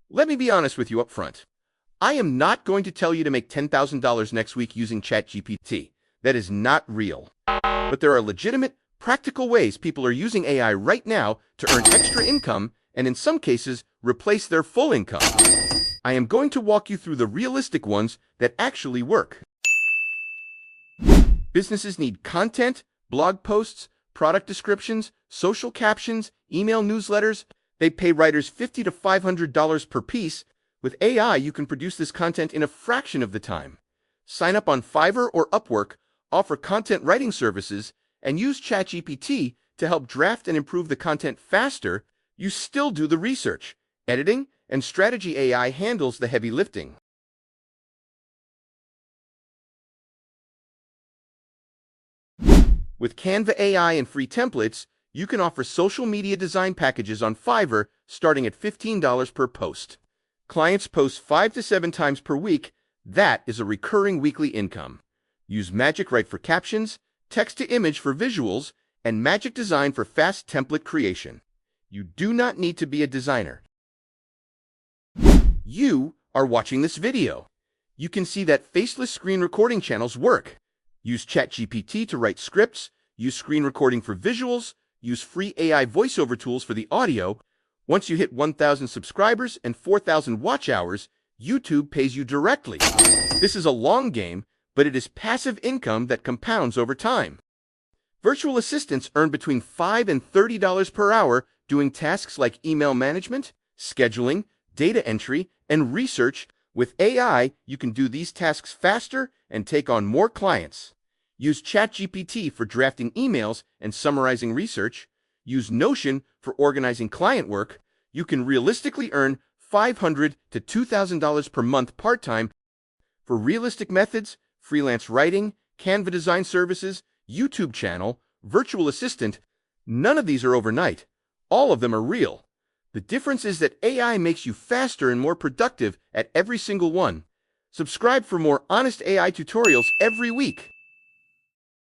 Let me be honest with you up front. I am not going to tell you to make $10,000 next week using ChatGPT. That is not real. But there are legitimate, practical ways people are using AI right now to earn extra income and in some cases, replace their full income. I am going to walk you through the realistic ones that actually work. Businesses need content, blog posts, product descriptions, social captions, email newsletters. They pay writers $50 to $500 per piece. With AI, you can produce this content in a fraction of the time. Sign up on Fiverr or Upwork, offer content writing services, and use ChatGPT to help draft and improve the content faster. You still do the research, editing, and strategy. AI handles the heavy lifting. With Canva AI and free templates, you can offer social media design packages on Fiverr starting at $15 per post. Clients post 5 to 7 times per week. That is a recurring weekly income. Use Magic Write for captions, text-to-image for visuals, and Magic Design for fast template creation. You do not need to be a designer. You are watching this video. You can see that faceless screen recording channels work. Use ChatGPT to write scripts, use screen recording for visuals, use free AI voiceover tools for the audio. Once you hit 1,000 subscribers and 4,000 watch hours, YouTube pays you directly. This is a long game, but it is passive income that compounds over time. Virtual assistants earn between $5 and $30 per hour doing tasks like email management, scheduling, data entry, and research. With AI, you can do these tasks faster and take on more clients. Use ChatGPT for drafting emails and summarizing research. Use Notion for organizing client work. You can realistically earn $500 to $2,000 per month part-time. For realistic methods, freelance writing, Canva design services, YouTube channel, virtual assistant, none of these are overnight. All of them are real. The difference is that AI makes you faster and more productive at every single one. Subscribe for more honest AI tutorials every week.